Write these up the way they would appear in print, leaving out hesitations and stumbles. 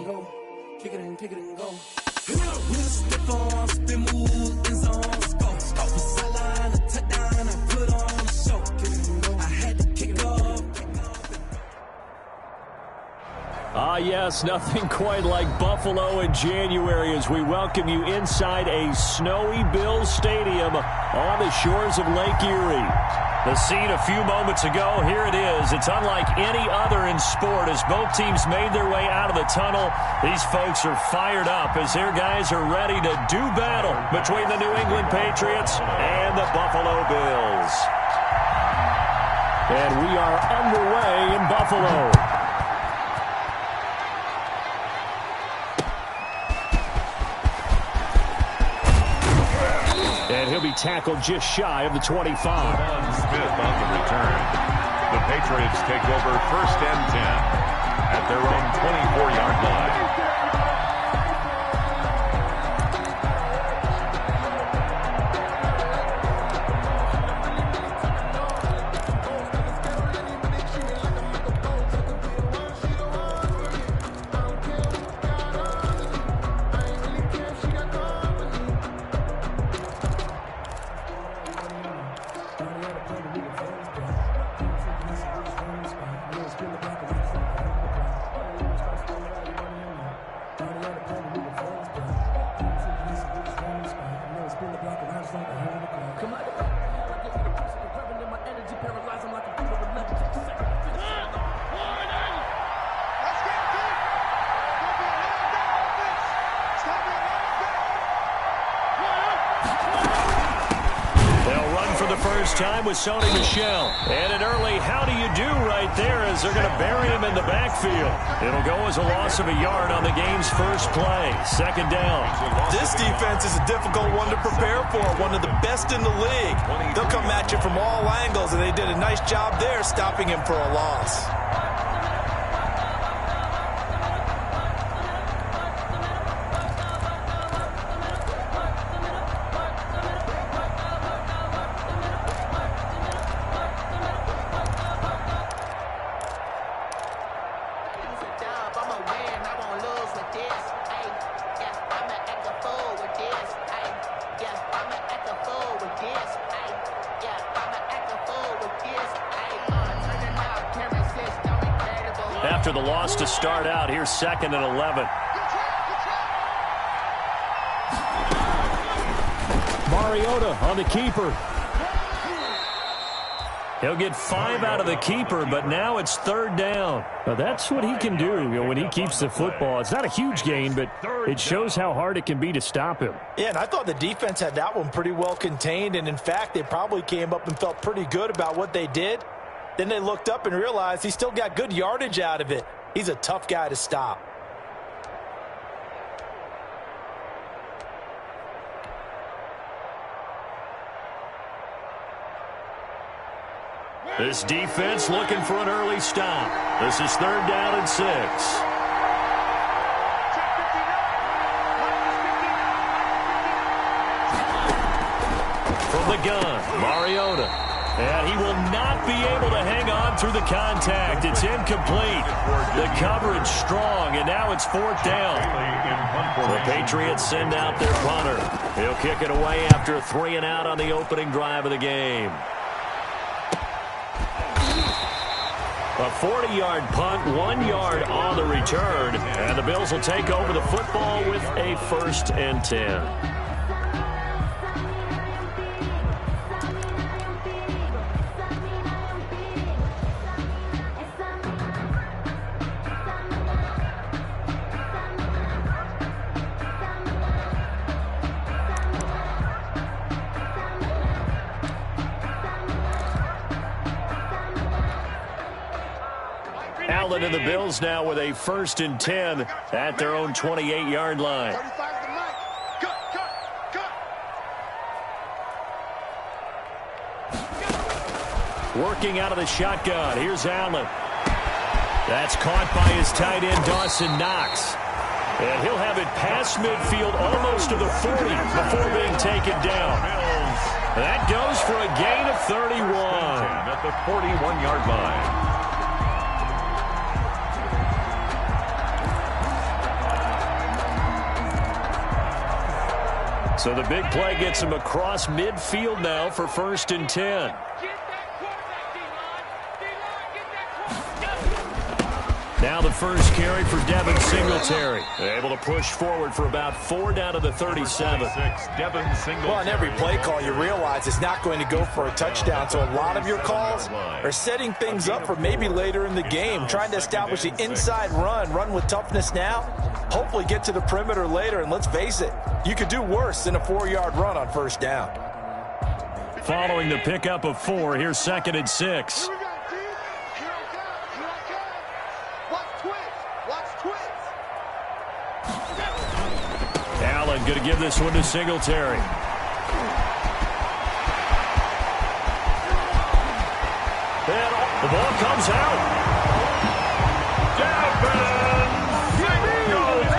go. Kick it and go. We'll step on, spin, move, in zones, go. Off the sideline, a touchdown, I put on a show. Kick it and go. I had to kick off. Yes, nothing quite like Buffalo in January as we welcome you inside a snowy Bills stadium on the shores of Lake Erie. The scene a few moments ago, here it is. It's unlike any other in sport as both teams made their way out of the tunnel. These folks are fired up as their guys are ready to do battle between the New England Patriots and the Buffalo Bills. And we are underway in Buffalo. And he'll be tackled just shy of the 25. Smith on the return. The Patriots take over 1st and 10 at their own 24-yard line. Time with Sony Michel. And an early how do you do right there as they're going to bury him in the backfield. It'll go as a loss of a yard on the game's first play. 2nd down. This defense is a difficult one to prepare for. One of the best in the league. They'll come at you from all angles, and they did a nice job there stopping him for a loss. After the loss to start out, here's 2nd and 11. Mariota on the keeper. He'll get 5 out of the keeper, but now it's 3rd down. Now that's what he can do, when he keeps the football. It's not a huge gain, but it shows how hard it can be to stop him. Yeah, and I thought the defense had that one pretty well contained, and in fact, they probably came up and felt pretty good about what they did. Then they looked up and realized he still got good yardage out of it. He's a tough guy to stop. This defense looking for an early stop. This is 3rd down and 6. From the gun, Mariota. And he will not be able to hang on through the contact. It's incomplete. The coverage strong, and now it's 4th down. The Patriots send out their punter. He'll kick it away after a 3 and out on the opening drive of the game. A 40-yard punt, 1 yard on the return. And the Bills will take over the football with a 1st and 10. Allen and the Bills now with a 1st and 10 at their own 28-yard line. Working out of the shotgun. Here's Allen. That's caught by his tight end, Dawson Knox. And he'll have it past midfield almost to the 40 before being taken down. That goes for a gain of 31. At the 41-yard line. So the big play gets him across midfield now for 1st and 10. Now the first carry for Devin Singletary. Able to push forward for about 4 down to the 37. Devin Singletary. Well, on every play call, you realize it's not going to go for a touchdown. So a lot of your calls are setting things up for maybe later in the game, trying to establish the inside run with toughness now, hopefully get to the perimeter later. And let's face it, you could do worse than a 4-yard run on 1st down. Following the pickup of 4, here's 2nd and 6. Allen going to give this one to Singletary. And the ball comes out.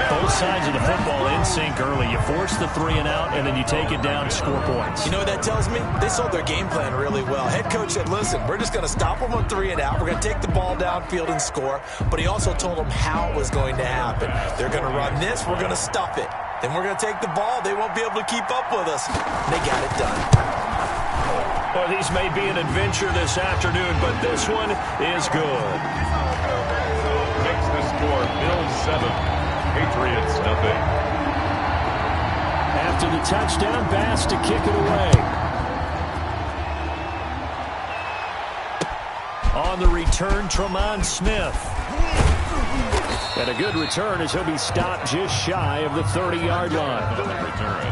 Both sides of the football in sync early. You force the 3 and out, and then you take it down and score points. You know what that tells me? They sold their game plan really well. Head coach said, listen, we're just going to stop them on 3 and out. We're going to take the ball downfield and score. But he also told them how it was going to happen. They're going to run this. We're going to stuff it. Then we're going to take the ball. They won't be able to keep up with us. They got it done. Well, these may be an adventure this afternoon, but this one is good. Makes the score Bills 7, Patriots nothing. After the touchdown, Bass to kick it away. On the return, Tremont Smith. And a good return as he'll be stopped just shy of the 30-yard line. The return.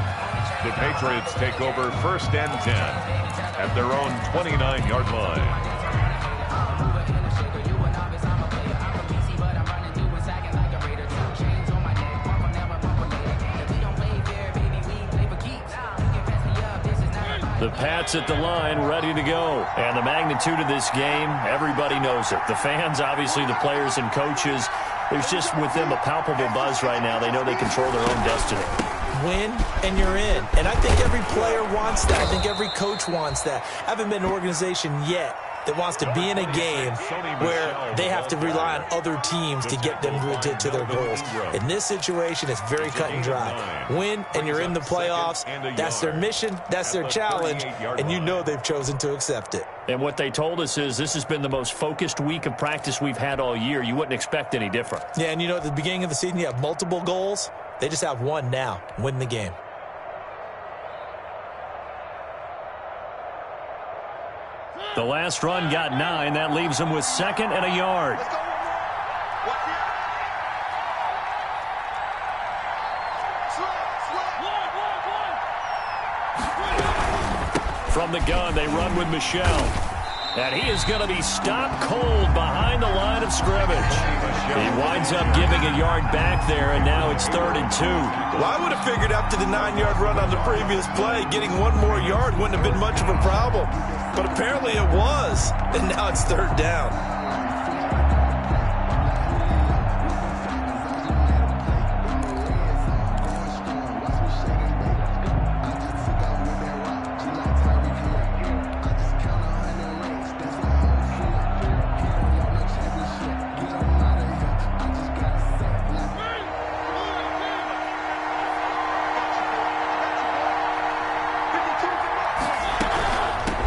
The Patriots take over 1st and 10 at their own 29-yard line. The Pats at the line, ready to go. And the magnitude of this game, everybody knows it. The fans, obviously the players and coaches. There's just with them a palpable buzz right now. They know they control their own destiny. Win, and you're in. And I think every player wants that. I think every coach wants that. I haven't been an organization yet that wants to be in a game where they have to rely on other teams to get them to their goals. In this situation, it's very cut and dry. Win, and you're in the playoffs. That's their mission. That's their challenge. And you know they've chosen to accept it. And what they told us is this has been the most focused week of practice we've had all year. You wouldn't expect any different. Yeah, and you know, at the beginning of the season, you have multiple goals. They just have one now, win the game. The last run got 9. That leaves them with 2nd and a yard. From the gun, they run with Michel. And he is going to be stopped cold behind the line of scrimmage. He winds up giving a yard back there, and now it's 3rd and 2. Well, I would have figured after the 9-yard run on the previous play, getting one more yard wouldn't have been much of a problem. But apparently it was, and now it's 3rd down.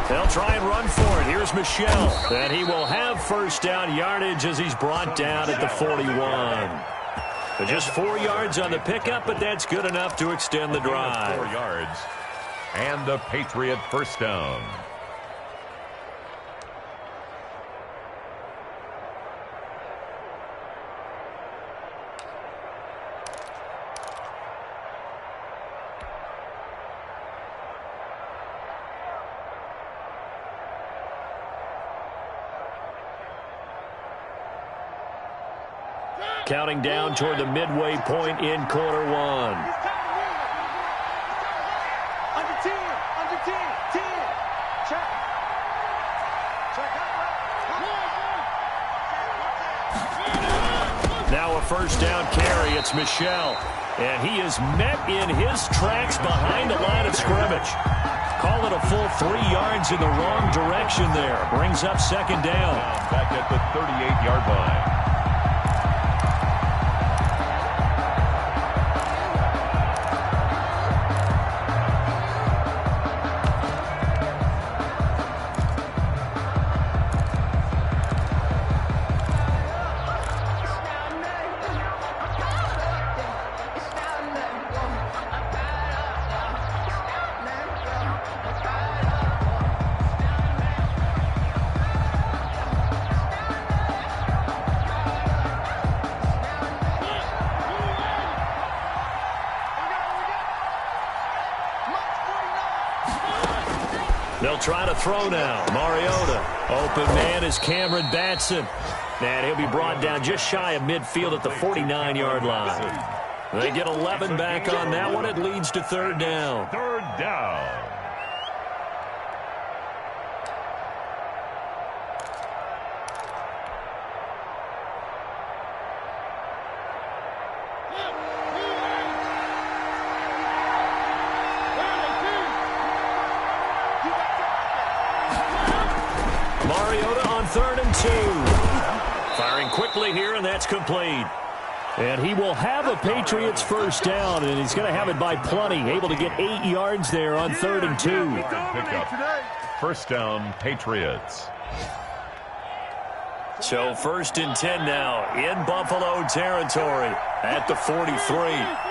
They'll try and run for it. Here's Michel. And he will have 1st down yardage as he's brought down at the 41. But just 4 yards on the pickup, but that's good enough to extend the drive. 4 yards. And a Patriot 1st down. Counting down toward the midway point in quarter 1. Under 10, 10. Check. Now a 1st down carry. It's Michel. And he is met in his tracks behind the line of scrimmage. Call it a full 3 yards in the wrong direction there. Brings up 2nd down. Back at the 38-yard line. He'll try to throw now. Mariota. Open man is Cameron Batson. And he'll be brought down just shy of midfield at the 49-yard line. They get 11 back on that one. It leads to third down. Third down. Mariota on 3rd and 2. Firing quickly here, and that's complete. And he will have a Patriots first down, and he's going to have it by plenty. Able to get 8 yards there on 3rd and 2. Pickup. First down, Patriots. So 1st and 10 now in Buffalo territory at the 43.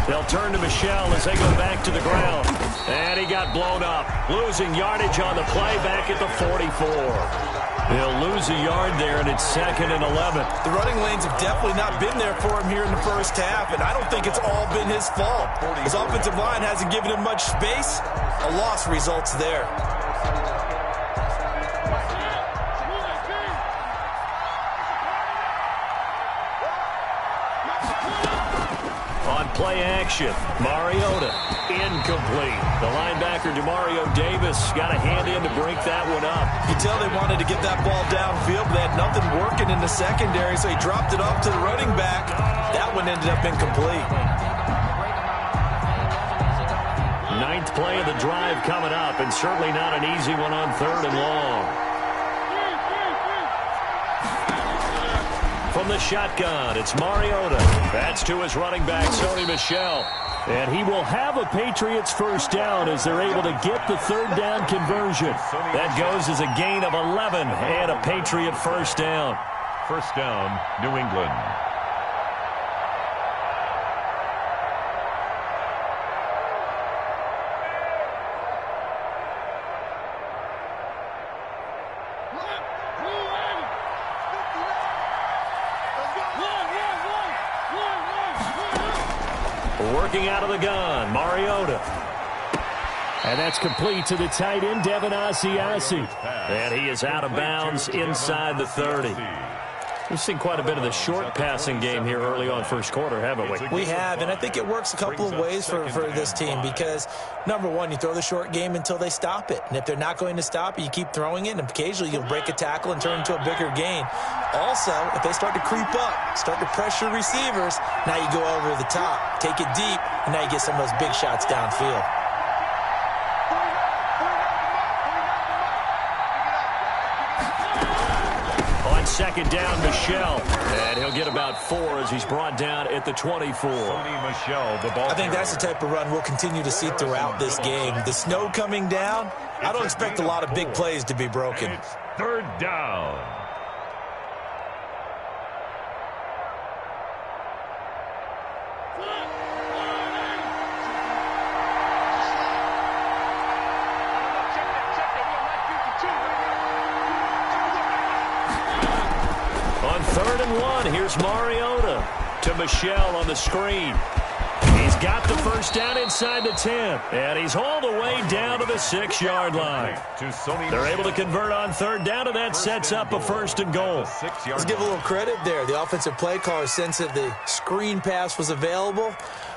They'll turn to Michel as they go back to the ground. And he got blown up. Losing yardage on the play back at the 44. He'll lose a yard there, and it's 2nd and 11. The running lanes have definitely not been there for him here in the first half, and I don't think it's all been his fault. His offensive line hasn't given him much space. A loss results there. Play action. Mariota incomplete. The linebacker DeMario Davis got a hand in to break that one up. You tell they wanted to get that ball downfield, but they had nothing working in the secondary, so he dropped it off to the running back. That one ended up incomplete. 9th play of the drive coming up, and certainly not an easy one on 3rd and long. From the shotgun, it's Mariota. That's to his running back, Sony Michel. And he will have a Patriots first down as they're able to get the 3rd down conversion. That goes as a gain of 11 and a Patriot first down. First down, New England. Working out of the gun, Mariota. And that's complete to the tight end, Devin Asiasi. And he is out of bounds inside the 30. We've seen quite a bit of the short passing game here early on first quarter, haven't we? We have, and I think it works a couple of ways for this team because, number one, you throw the short game until they stop it. And if they're not going to stop it, you keep throwing it, and occasionally you'll break a tackle and turn into a bigger gain. Also, if they start to creep up, start to pressure receivers, now you go over the top, take it deep, and now you get some of those big shots downfield. Second down, Michel. And he'll get about 4 as he's brought down at the 24. Sony Michel, the ball. I think that's the type of run we'll continue to see throughout this game. The snow coming down, I don't expect a lot of big plays to be broken. It's 3rd down. On 3rd and 1, here's Mariota to Michel on the screen. He's got the first down inside the 10, and he's hauled away down to the 6-yard line. They're able to convert on 3rd down, and that sets up a 1st and goal. Let's give a little credit there. The offensive play caller sensed that the screen pass was available.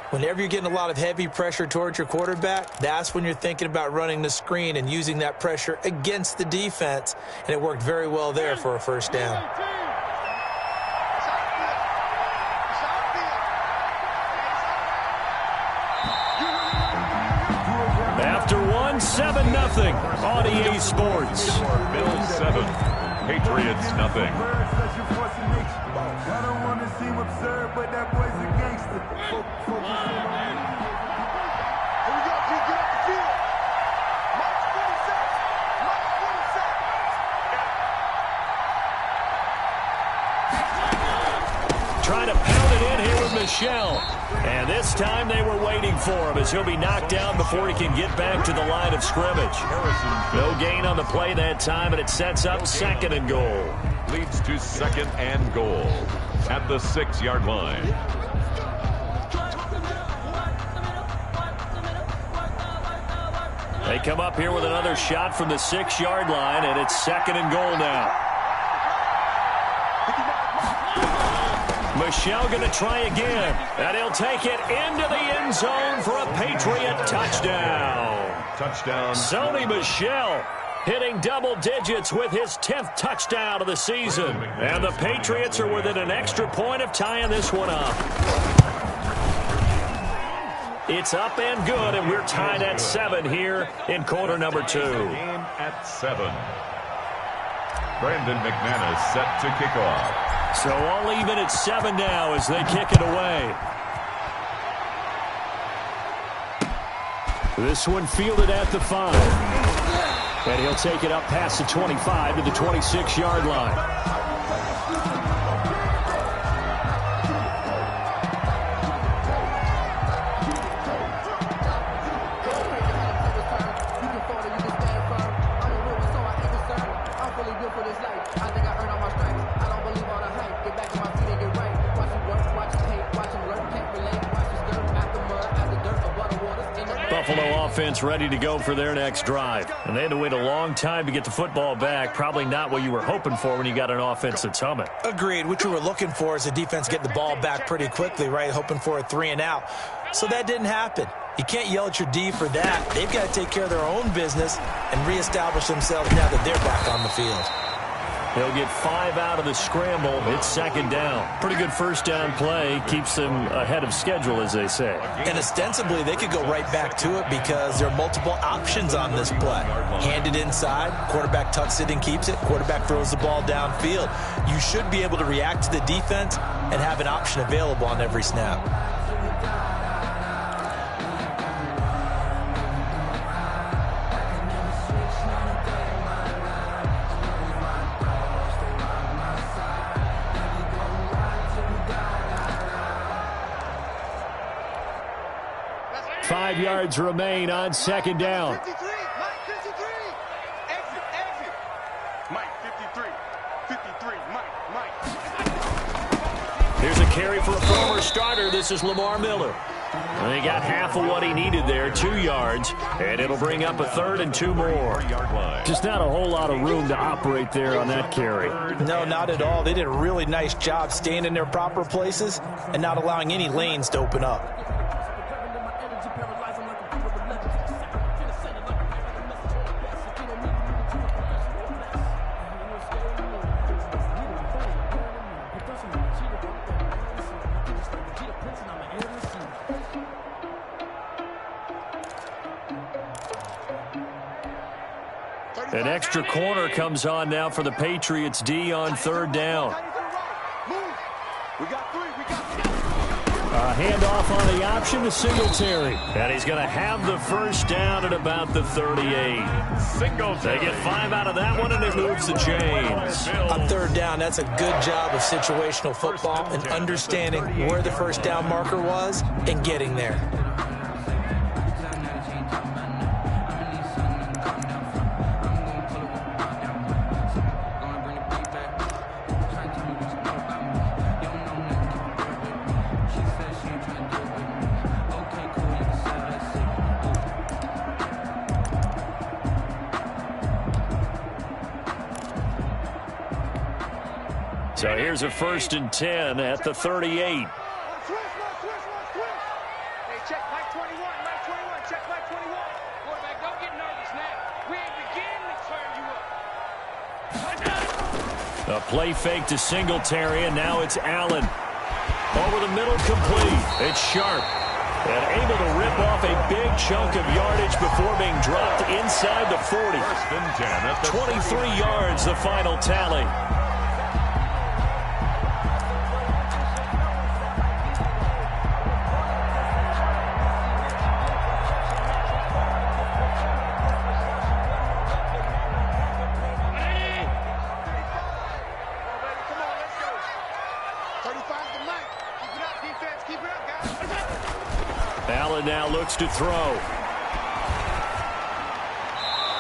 Whenever you're getting a lot of heavy pressure towards your quarterback, that's when you're thinking about running the screen and using that pressure against the defense, and it worked very well there for a first down. After 7-0 on EA Sports. Bills 7, Patriots nothing. Trying to pound it in here with Michel. And And this time they were waiting for him as he'll be knocked down before he can get back to the line of scrimmage. No gain on the play that time, and it sets up 2nd and goal. Leads to 2nd and goal at the 6-yard line. They come up here with another shot from the 6-yard line, and it's 2nd and goal now. Michel going to try again, and he'll take it into the end zone for a Patriot touchdown. Touchdown. Sony Michel hitting double digits with his 10th touchdown of the season. And the Patriots are within an extra point of tying this one up. It's up and good, and we're tied at 7 here in quarter number 2. Game at 7. Brandon McManus set to kick off. So all even at 7 now as they kick it away. This one fielded at the 5. And he'll take it up past the 25 to the 26-yard line. Buffalo offense ready to go for their next drive. And they had to wait a long time to get the football back. Probably not what you were hoping for when you got an offense that's humming. Agreed. What you were looking for is the defense getting the ball back pretty quickly, right? Hoping for a 3 and out. So that didn't happen. You can't yell at your D for that. They've got to take care of their own business and reestablish themselves now that they're back on the field. They'll get 5 out of the scramble. It's 2nd down. Pretty good first down play. Keeps them ahead of schedule, as they say. And ostensibly, they could go right back to it because there are multiple options on this play. Hand it inside. Quarterback tucks it and keeps it. Quarterback throws the ball downfield. You should be able to react to the defense and have an option available on every snap. Five yards remain on 2nd down. 53, Mike 53. Exit. Mike 53. 53, Mike. Here's a carry for a former starter. This is Lamar Miller. And he got half of what he needed there, 2 yards, and it'll bring up a 3rd and 2 more. Just not a whole lot of room to operate there on that carry. No, not at all. They did a really nice job staying in their proper places and not allowing any lanes to open up. An extra corner comes on now for the Patriots D on 3rd down. We got 3. A handoff on the option to Singletary. And he's going to have the first down at about the 38. They get 5 out of that one, and it moves the chains. On 3rd down, that's a good job of situational football and understanding where the first down marker was and getting there. So here's a 1st and 10 at the 38. Hey, check Mike 21. Check Mike 21. Quarterback, don't get nervous now. We ain't beginning to turn you up. A play fake to Singletary, and now it's Allen. Over the middle, complete. It's Sharp. And able to rip off a big chunk of yardage before being dropped inside the 40. 1st and 10 at the 23 yards, the final tally. Allen now looks to throw.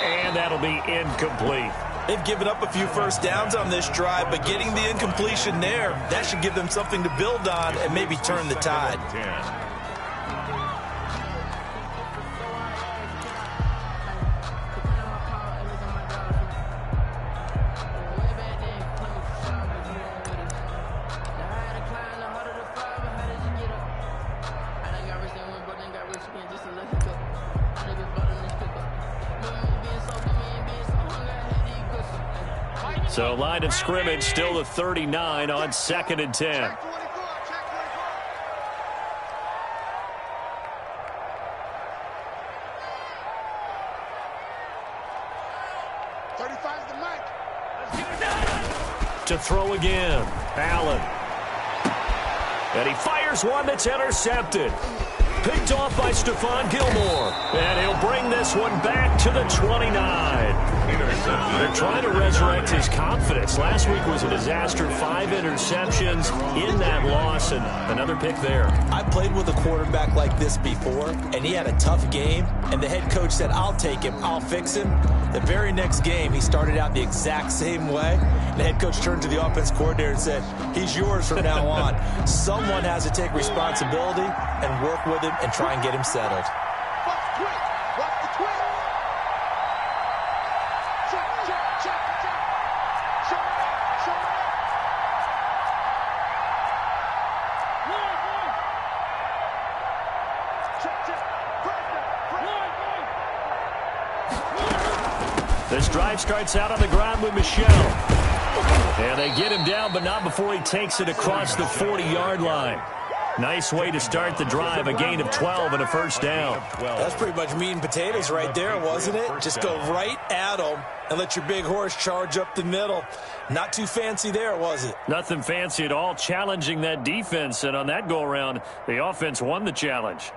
And that'll be incomplete. They've given up a few first downs on this drive, but getting the incompletion there, that should give them something to build on and maybe turn the tide. 10. So line of scrimmage still the 39 on 2nd and 10. To throw again, Allen. And he fires one that's intercepted. Picked off by Stephon Gilmore. And he'll bring this one back to the 29. They're trying to resurrect his confidence. Last week was a disaster. 5 interceptions in that loss, and another pick there. I played with a quarterback like this before, and he had a tough game, and the head coach said, I'll take him, I'll fix him. The very next game, he started out the exact same way. The head coach turned to the offense coordinator and said, he's yours from now on. Someone has to take responsibility and work with him and try and get him settled. This drive starts out on the ground with Michel. And they get him down, but not before he takes it across the 40-yard line. Nice way to start the drive, a gain of 12 and a first down. That's pretty much meat and potatoes right there, wasn't it? Just go right at them and let your big horse charge up the middle. Not too fancy there, was it? Nothing fancy at all, challenging that defense. And on that go-around, the offense won the challenge.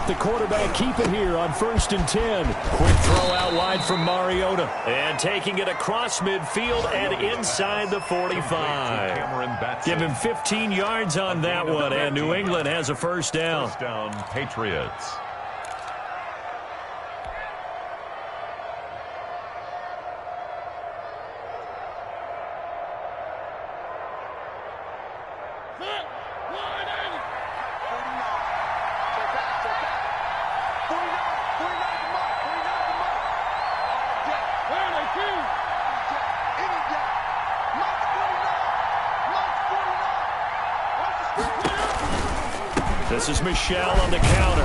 The quarterback keep it here on 1st and 10. Quick throw out wide from Mariota. And taking it across midfield and inside the 45. Give him 15 yards on that one, and New England has a first down. First down, Patriots. This is Michel on the counter.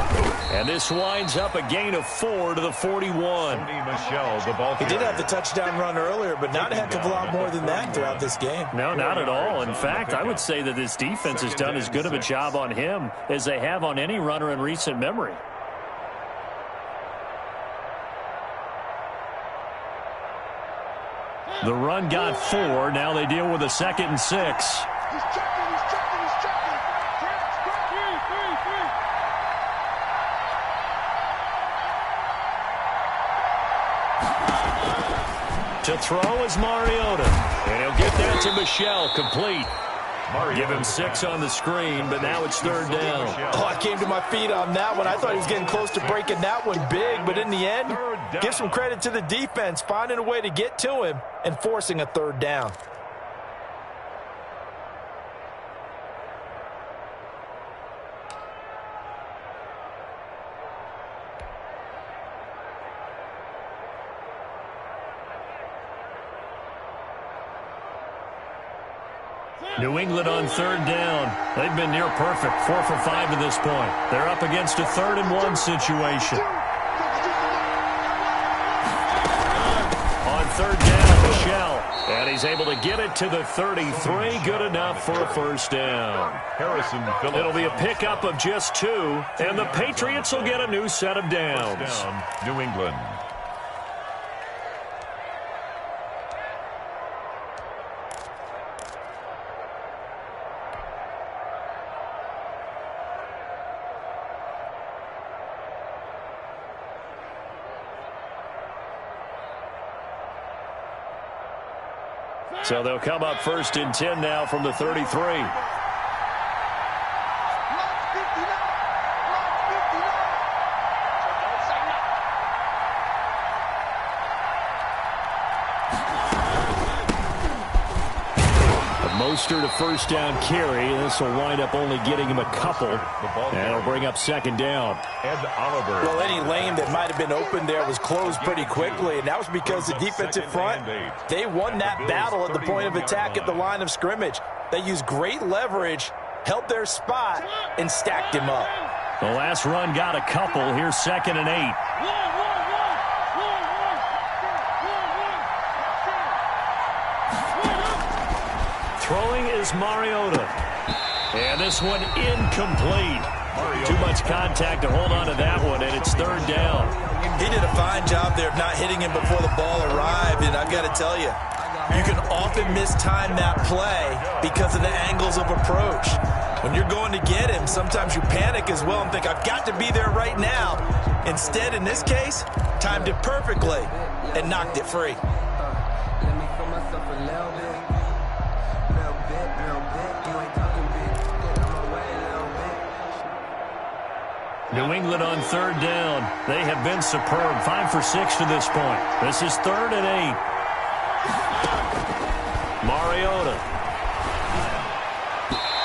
And this winds up a gain of 4 to the 41. Michel, the ball he did have the touchdown run earlier, but not a heck of a lot more than that throughout this game. No, not at all. In fact, I would say that this defense has done as good of a job on him as they have on any runner in recent memory. The run got 4. Now they deal with a 2nd and 6. To throw is Mariota. And he'll get that to Michel, complete. Give him 6 on the screen, but now it's 3rd down. Oh, I came to my feet on that one. I thought he was getting close to breaking that one big, but in the end, give some credit to the defense, finding a way to get to him and forcing a 3rd down. New England on 3rd down. They've been near perfect, 4 for 5 to this point. They're up against a 3rd and 1 situation. On 3rd down, Michel. And he's able to get it to the 33. Good enough for a first down. Harrison Phillips. It'll be a pickup of just 2, and the Patriots will get a new set of downs. First down, New England. So they'll come up 1st and 10 now from the 33. Mostert a first down carry. This will wind up only getting him a couple. And it'll bring up 2nd down. Ed Oliver. Well, any lane that might have been open there was closed pretty quickly, and that was because the defensive front, they won that battle at the point of attack at the line of scrimmage. They used great leverage, held their spot, and stacked him up. The last run got a couple. Here's 2nd and 8. Throwing is Mariota. And this one incomplete. Too much contact to hold on to that one, and it's 3rd down. He did a fine job there of not hitting him before the ball arrived, and I've got to tell you, you can often mistime that play because of the angles of approach. When you're going to get him, sometimes you panic as well and think, I've got to be there right now. Instead, in this case, timed it perfectly and knocked it free. Let me feel myself a little bit. New England on 3rd down. They have been superb. 5 for 6 to this point. This is 3rd and 8. Mariota.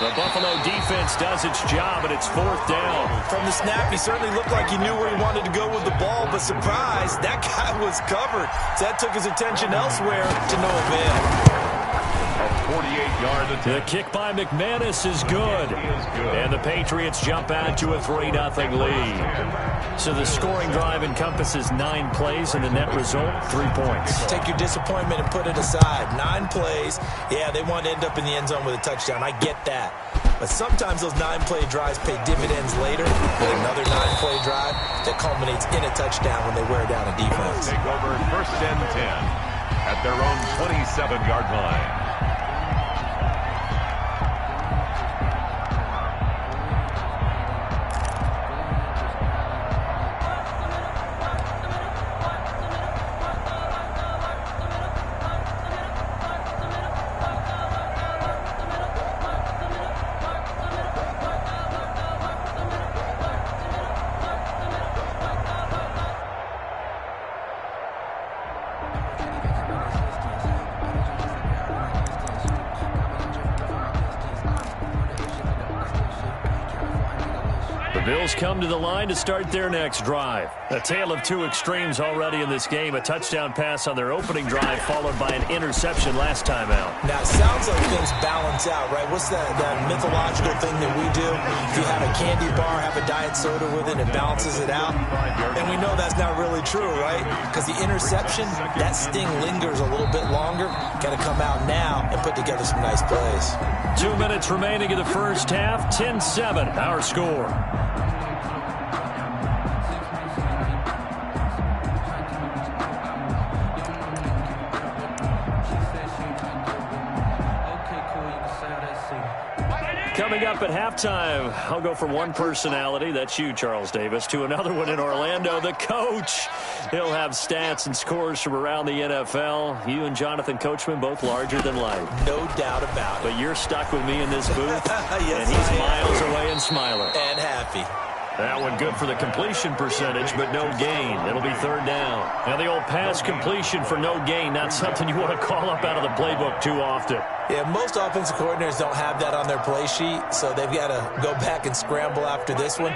The Buffalo defense does its job, and it's 4th down. From the snap, he certainly looked like he knew where he wanted to go with the ball, but surprise, that guy was covered. So that took his attention elsewhere to no avail. A 48-yard attempt. The kick by McManus is good. And the Patriots jump out to a 3-0 lead. So the scoring drive encompasses 9 plays, and the net result, 3 points. Take your disappointment and put it aside. 9 plays. Yeah, they want to end up in the end zone with a touchdown. I get that. But sometimes those 9-play drives pay dividends later with another 9-play drive that culminates in a touchdown when they wear down a defense. Take over 1st and 10 at their own 27-yard line. Bills come to the line to start their next drive. A tale of 2 extremes already in this game. A touchdown pass on their opening drive followed by an interception last time out. Now, it sounds like things balance out, right? What's that mythological thing that we do? If you have a candy bar, have a diet soda with it, it balances it out. And we know that's not really true, right? Because the interception, that sting lingers a little bit longer. Got to come out now and put together some nice plays. 2 minutes remaining in the first half. 10-7, our score. Coming up at halftime, I'll go from one personality, that's you, Charles Davis, to another one in Orlando, the coach. He'll have stats and scores from around the NFL. You and Jonathan Coachman, both larger than life. No doubt about it. But you're stuck with me in this booth, yes, and he's miles away and smiling. And happy. That one good for the completion percentage, but no gain. It'll be 3rd down. Now the old pass completion for no gain, not something you want to call up out of the playbook too often. Yeah, most offensive coordinators don't have that on their play sheet, so they've got to go back and scramble after this one.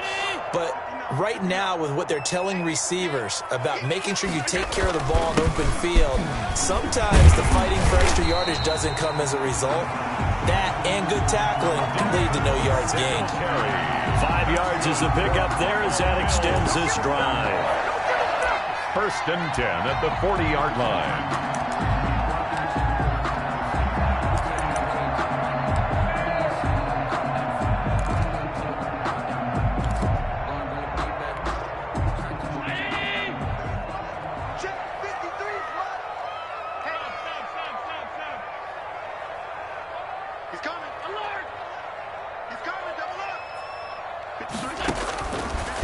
But right now, with what they're telling receivers about making sure you take care of the ball in open field, sometimes the fighting for extra yardage doesn't come as a result. That and good tackling can lead to no yards gained. 5 yards is the pickup there as that extends this drive. 1st and 10 at the 40-yard line.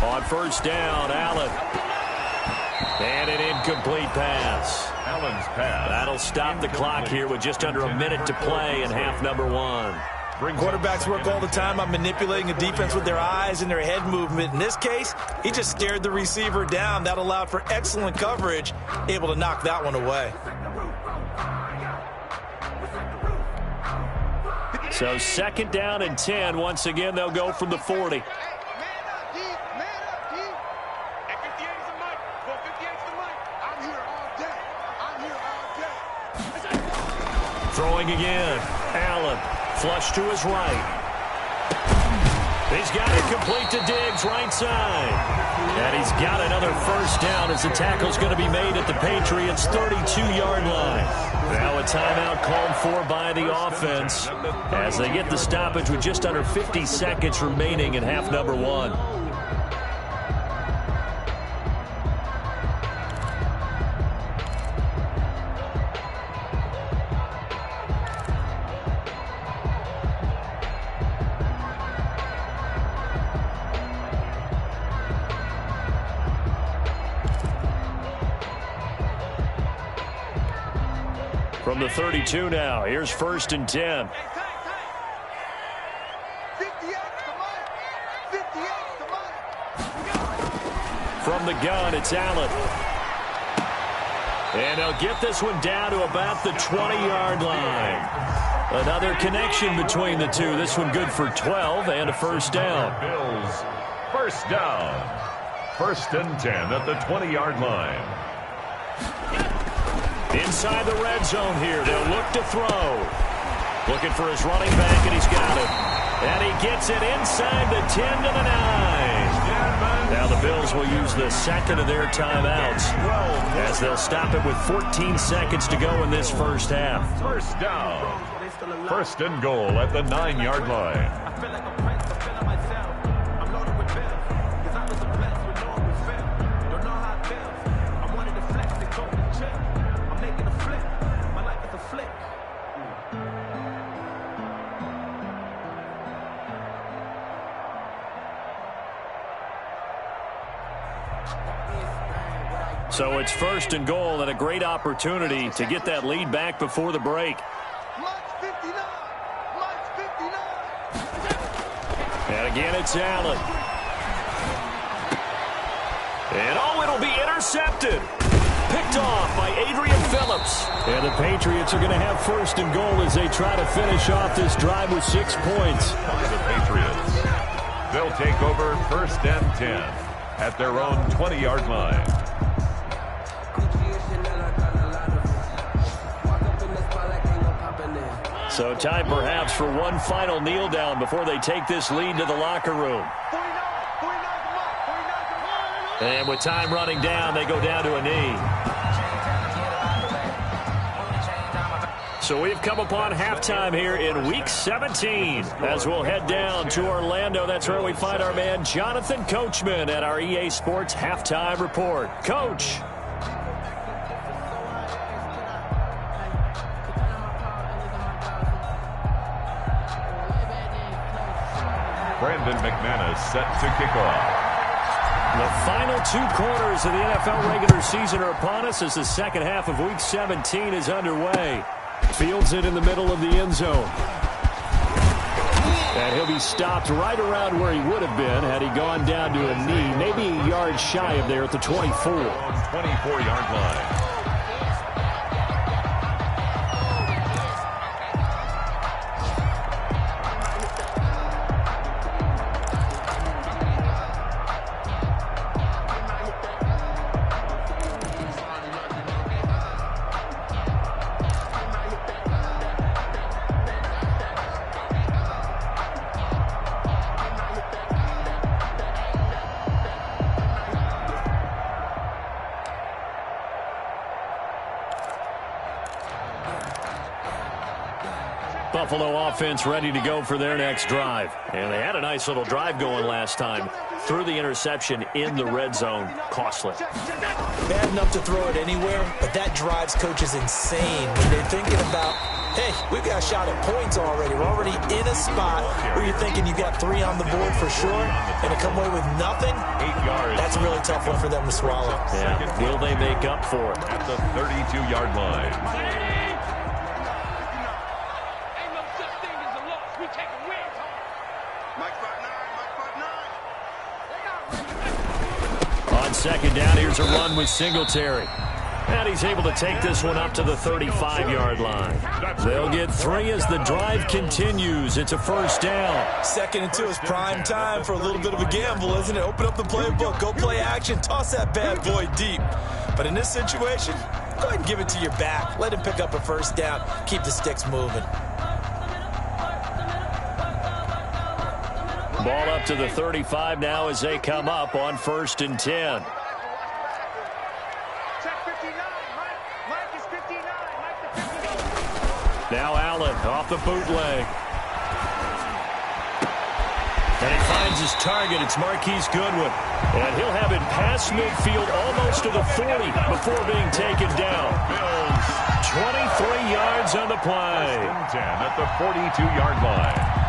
On 1st down, Allen. And an incomplete pass. Allen's pass. That'll stop the clock here with just under a minute to play in half number one. Quarterbacks work all the time on manipulating a defense with their eyes and their head movement. In this case, he just stared the receiver down. That allowed for excellent coverage, able to knock that one away. So 2nd down and 10. Once again, they'll go from the 40. Throwing again. Allen, flush to his right. He's got it complete to Diggs, right side. And he's got another first down as the tackle's going to be made at the Patriots' 32-yard line. Now a timeout called for by the offense as they get the stoppage with just under 50 seconds remaining in half number one. From the 32 now, here's 1st and 10. From the gun, it's Allen. And they'll get this one down to about the 20-yard line. Another connection between the two. This one good for 12 and a first down. Bills, first down. 1st and 10 at the 20-yard line. Inside the red zone here. They'll look to throw. Looking for his running back, and he's got it. And he gets it inside the 10 to the 9. Now the Bills will use the second of their timeouts as they'll stop it with 14 seconds to go in this first half. First down. 1st and goal at the 9-yard line. So it's 1st and goal and a great opportunity to get that lead back before the break. And again, it's Allen. And it'll be intercepted. Picked off by Adrian Phillips. And the Patriots are going to have 1st and goal as they try to finish off this drive with 6 points. The Patriots. They'll take over 1st and 10 at their own 20-yard line. So time perhaps for one final kneel down before they take this lead to the locker room. And with time running down, they go down to a knee. So we've come upon halftime here in Week 17. As we'll head down to Orlando, that's where we find our man Jonathan Coachman at our EA Sports Halftime Report. Coach. Brandon McManus set to kick off. The final 2 quarters of the NFL regular season are upon us as the second half of Week 17 is underway. Fields it in the middle of the end zone. And he'll be stopped right around where he would have been had he gone down to a knee, maybe a yard shy of there at the 24. 24-yard line. Buffalo offense ready to go for their next drive. And they had a nice little drive going last time. Threw the interception in the red zone. Costly. Bad enough to throw it anywhere, but that drives coaches insane when they're thinking about Hey, we've got a shot at points already. We're already in a spot where you're thinking you got 3 on the board for sure, and to come away with nothing, 8 yards. that's a really tough one for them to swallow. Yeah. Will they make up for it? At the 32-yard line. Ain't no such thing as a loss. We taking wins home. Mike 5'9", Mike 5'9". On second down, here's a run with Singletary. And he's able to take this one up to the 35-yard line. They'll get 3 as the drive continues. It's a first down. 2nd and 2 is prime time for a little bit of a gamble, isn't it? Open up the playbook, go play action, toss that bad boy deep. But in this situation, go ahead and give it to your back. Let him pick up a first down. Keep the sticks moving. Ball up to the 35 now as they come up on 1st and 10. Now Allen off the bootleg. And he finds his target. It's Marquise Goodwin. And he'll have it past midfield almost to the 40 before being taken down. 23 yards on the play. 10 at the 42-yard line.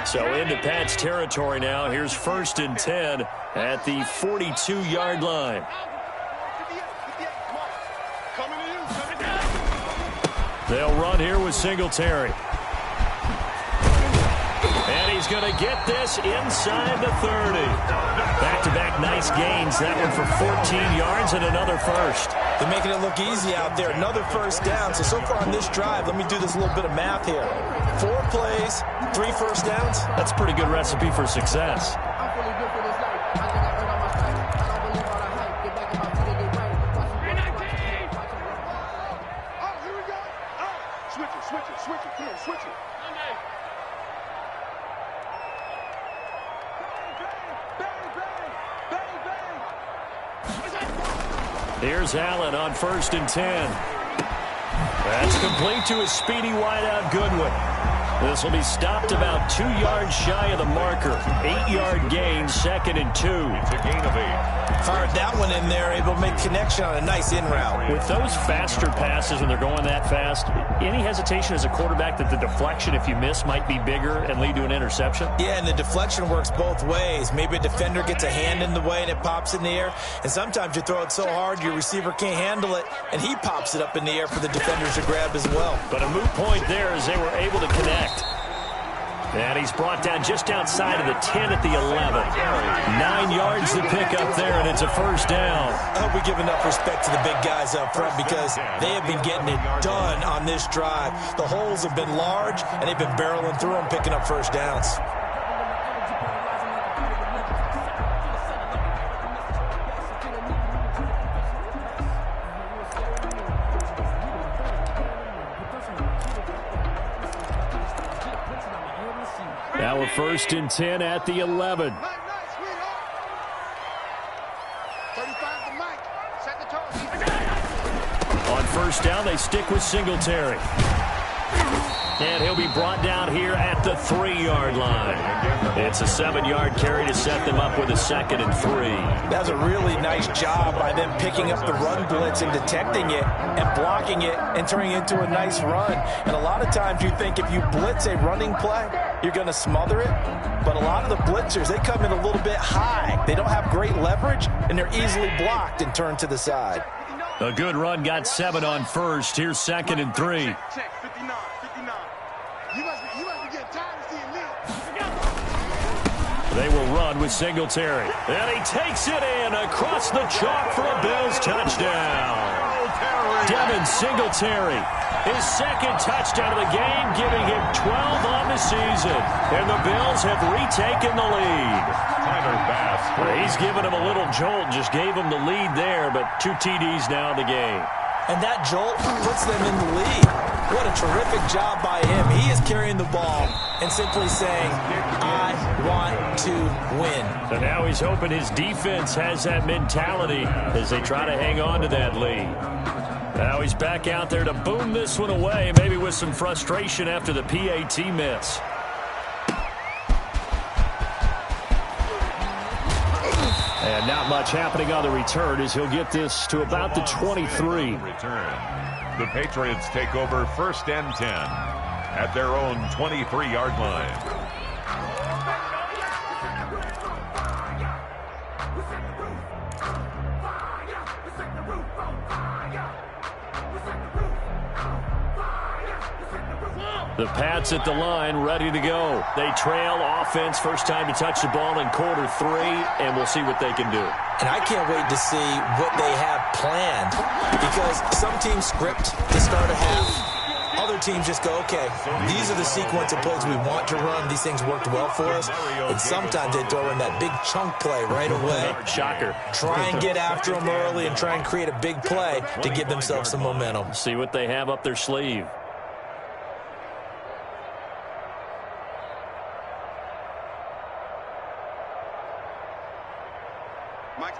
So into Pat's territory now. Here's 1st and 10 at the 42-yard line. They'll run here with Singletary. And he's going to get this inside the 30. Back-to-back nice gains. That one for 14 yards and another first. They're making it look easy out there. Another first down. So far on this drive, let me do this little bit of math here. 4 plays, 3 first downs. That's a pretty good recipe for success. Here's Allen on 1st and 10. That's complete to his speedy wideout Goodwin. This will be stopped about 2 yards shy of the marker. 8-yard gain, 2nd and 2. It's a gain of 8. Fired that one in there, able to make connection on a nice in route. With those faster passes when they're going that fast, any hesitation as a quarterback that the deflection, if you miss, might be bigger and lead to an interception? Yeah, and the deflection works both ways. Maybe a defender gets a hand in the way and it pops in the air. And sometimes you throw it so hard your receiver can't handle it, and he pops it up in the air for the defenders to grab as well. But a moot point there as they were able to connect. And he's brought down just outside of the 10 at the 11. 9 yards to pick up there, and it's a first down. I hope we give enough respect to the big guys up front because they have been getting it done on this drive. The holes have been large, and they've been barreling through them, picking up first downs. Now we're 1st and 10 at the 11. On 1st down, they stick with Singletary. And he'll be brought down here at the 3-yard line. It's a 7-yard carry to set them up with a 2nd and 3. That was a really nice job by them picking up the run blitz and detecting it and blocking it and turning it into a nice run. And a lot of times you think if you blitz a running play, you're going to smother it. But a lot of the blitzers, they come in a little bit high. They don't have great leverage, and they're easily blocked and turned to the side. A good run got 7 on 1st. Here's 2nd and 3. Check, 59, 59. You must be getting tired of seeing me. They will run with Singletary. And he takes it in across the chalk for a Bills touchdown. Devin Singletary, his 2nd touchdown of the game, giving him 12 on the season. And the Bills have retaken the lead. Tyler Bass. He's given him a little jolt, just gave him the lead there, but 2 TDs now in the game. And that jolt puts them in the lead. What a terrific job by him. He is carrying the ball and simply saying, I want to win. So now he's hoping his defense has that mentality as they try to hang on to that lead. Now he's back out there to boom this one away, maybe with some frustration after the PAT miss. And not much happening on the return as he'll get this to about the 23. The Patriots take over 1st and 10 at their own 23-yard line. The Pats at the line, ready to go. They trail offense, first time to touch the ball in Q3, and we'll see what they can do. And I can't wait to see what they have planned, because some teams script to start a half. Other teams just go, okay, these are the sequence of plays we want to run. These things worked well for us. And sometimes they throw in that big chunk play right away. Shocker. Try and get after them early and try and create a big play to give themselves some momentum. See what they have up their sleeve.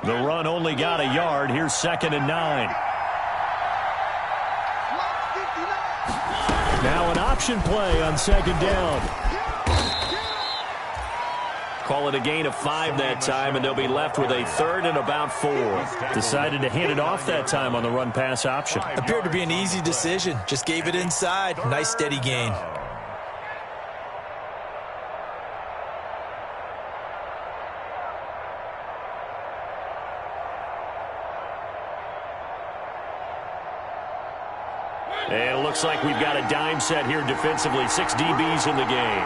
The run only got a yard. Here's 2nd and 9. Now an option play on 2nd down. Call it a gain of 5 that time, and they'll be left with a 3rd and about 4. Decided to hand it off that time on the run-pass option. Appeared to be an easy decision. Just gave it inside. Nice, steady gain. And it looks like we've got a dime set here defensively. 6 DBs in the game.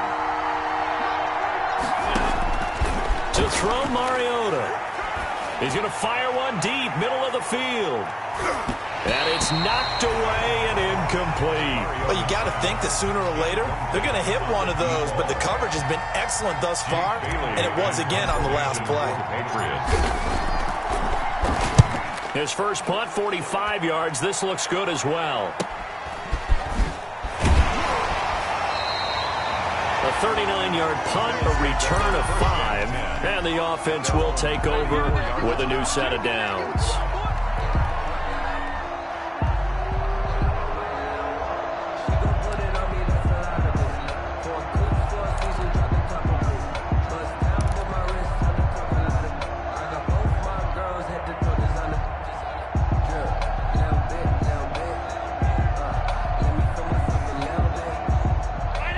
To throw, Mariota. He's going to fire one deep, middle of the field. And it's knocked away and incomplete. Well, you got to think that sooner or later, they're going to hit one of those, but the coverage has been excellent thus far, and it was again on the last play. His first punt, 45 yards. This looks good as well. A 39-yard punt, a return of 5, and the offense will take over with a new set of downs.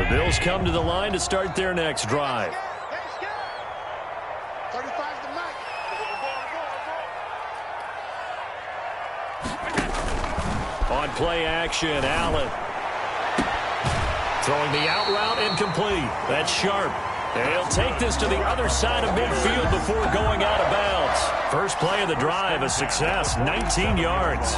Bills come to the line to start their next drive. On play action, Allen. Throwing the out route, incomplete. That's Sharp. And he'll take this to the other side of midfield before going out of bounds. First play of the drive, a success, 19 yards.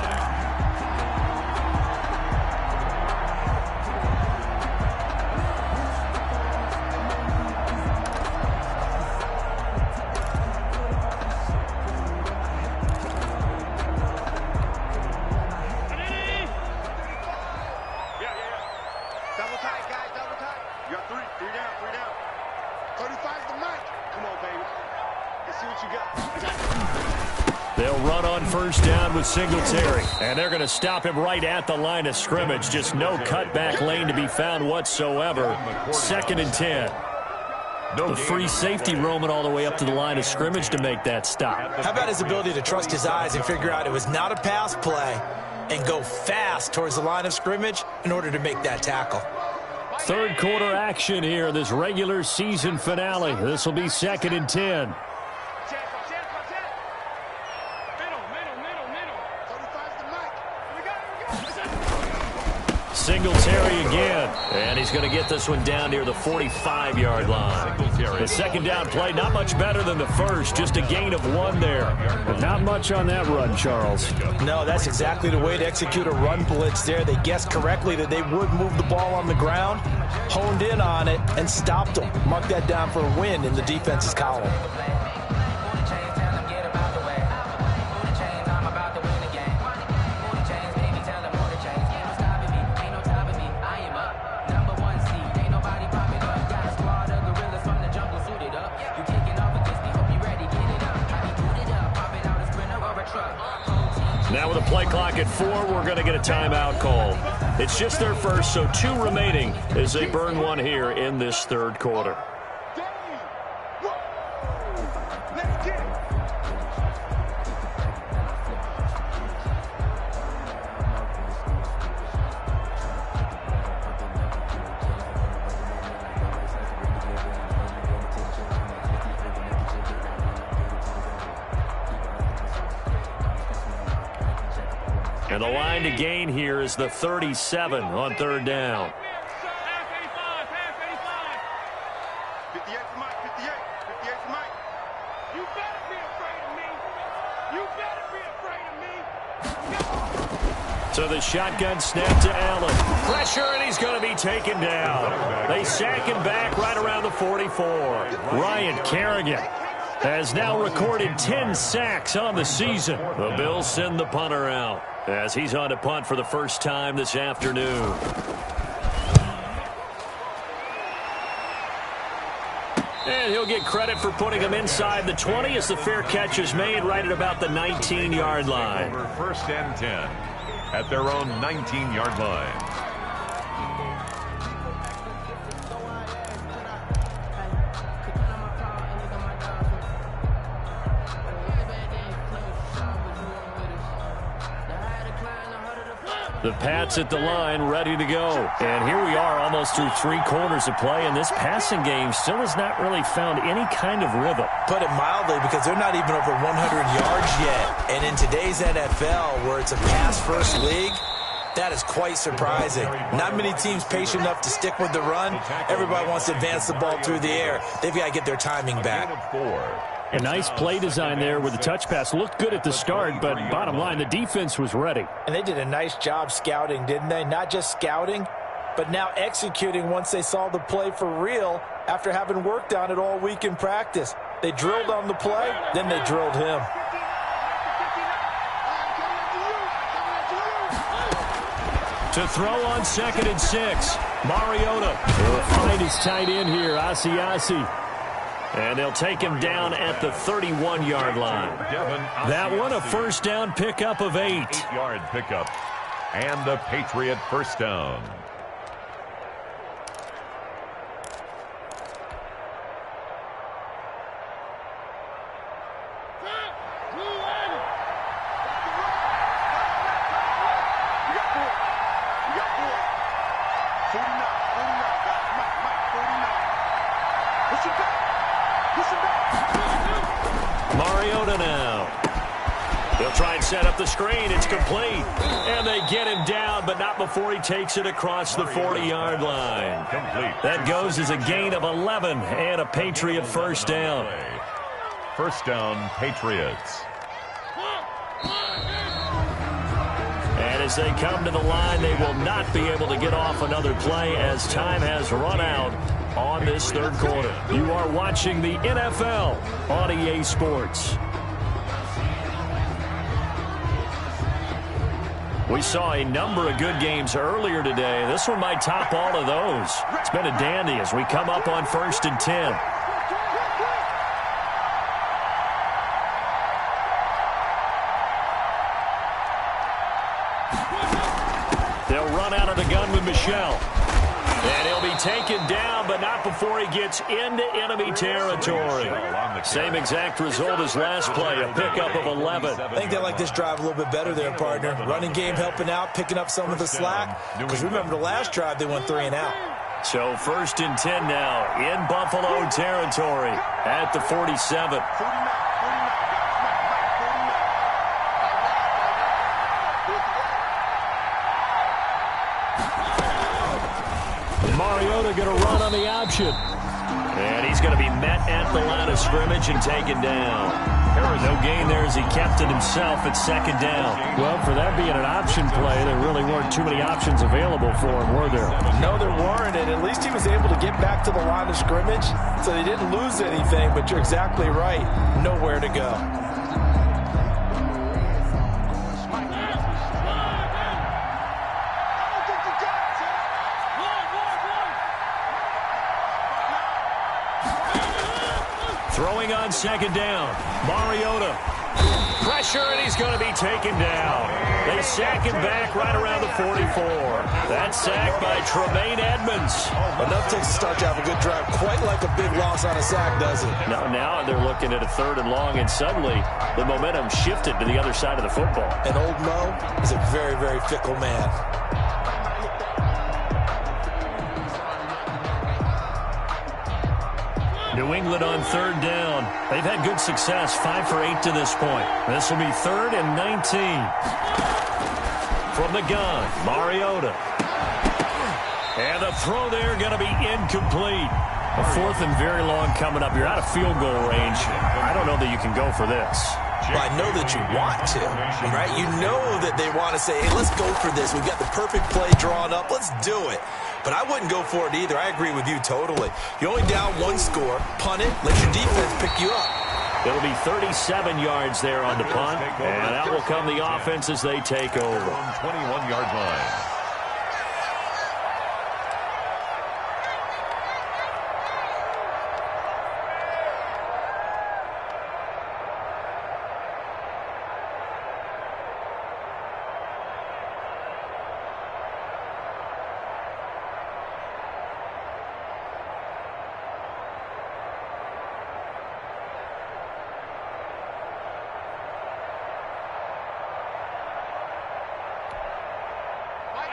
They'll run on first down with Singletary, and they're going to stop him right at the line of scrimmage. Just no cutback lane to be found whatsoever. 2nd and 10. The free safety roaming all the way up to the line of scrimmage to make that stop. How about his ability to trust his eyes and figure out it was not a pass play and go fast towards the line of scrimmage in order to make that tackle. Third quarter action here, this regular season finale. This will be 2nd and 10. Singletary again, and he's going to get this one down near the 45-yard line. The second down play, not much better than the first, just a gain of 1 there. But not much on that run, Charles. No, that's exactly the way to execute a run blitz there. They guessed correctly that they would move the ball on the ground, honed in on it, and stopped them. Mark that down for a win in the defense's column. Now with a play clock at 4, we're going to get a timeout call. It's just their first, so 2 remaining as they burn one here in this third quarter. Let's get it. And the line to gain here is the 37 on third down. Half 85, half 85. 58 for Mike, 58 for Mike. You better be afraid of me. You better be afraid of me. So the shotgun snap to Allen. Pressure, and he's going to be taken down. They sack him back right around the 44. Ryan Kerrigan has now recorded 10 sacks on the season. The Bills send the punter out as he's on to punt for the first time this afternoon. And he'll get credit for putting him inside the 20 as the fair catch is made right at about the 19-yard line. Over first and 10 at their own 19-yard line. The Pats at the line, ready to go. And here we are almost through 3 quarters of play, and this passing game still has not really found any kind of rhythm. Put it mildly, because they're not even over 100 yards yet. And in today's NFL, where it's a pass-first league, that is quite surprising. Not many teams patient enough to stick with the run. Everybody wants to advance the ball through the air. They've got to get their timing back. A nice play design there with the touch pass. Looked good at the start, but bottom line, the defense was ready. And they did a nice job scouting, didn't they? Not just scouting, but now executing once they saw the play for real after having worked on it all week in practice. They drilled on the play, then they drilled him. To throw on 2nd and 6. Mariota will find his tight end here, Asiasi. And they'll take him down at the 31-yard line. That one a first down pickup of 8. 8-yard pickup. And a Patriot first down. Mariota now. They'll try and set up the screen. It's complete. And they get him down, but not before he takes it across the 40-yard line. That goes as a gain of 11 and a Patriot first down. First down, Patriots. And as they come to the line, they will not be able to get off another play as time has run out on this third quarter. You are watching the NFL on EA Sports. We saw a number of good games earlier today. This one might top all of those. It's been a dandy as we come up on 1st and 10. They'll run out of the gun with Michel. And he'll be taken down, but not before he gets into enemy territory. Same exact result as last play, a pickup of 11. I think they like this drive a little bit better there, partner. Running game helping out, picking up some of the slack. Because remember the last drive, they went 3 and out. So 1st and 10 now in Buffalo territory at the 47. Mariota going to run on the option. And he's going to be met at the line of scrimmage and taken down. No gain there as he kept it himself at 2nd down. Well, for that being an option play, there really weren't too many options available for him, were there? No, there weren't, and at least he was able to get back to the line of scrimmage, so they didn't lose anything, but you're exactly right. Nowhere to go. Throwing on 2nd down. Mariota Pressure, and he's going to be taken down. They sack him back right around the 44. That sack by Tremaine Edmonds. Enough to start to have a good drive. Quite like a big loss on a sack, does it? Now they're looking at a 3rd and long, and suddenly the momentum shifted to the other side of the football. And old Mo is a very, very fickle man. New England on 3rd down. They've had good success, 5 for 8 to this point. This will be 3rd and 19. From the gun, Mariota. And the throw there going to be incomplete. A 4th and very long coming up. You're out of field goal range. I don't know that you can go for this. Well, I know that you want to, right? You know that they want to say, hey, let's go for this. We've got the perfect play drawn up. Let's do it. But I wouldn't go for it either. I agree with you totally. You're only down 1 score. Punt it. Let your defense pick you up. It'll be 37 yards there on the punt. And out will come the offense as they take over. 21-yard line.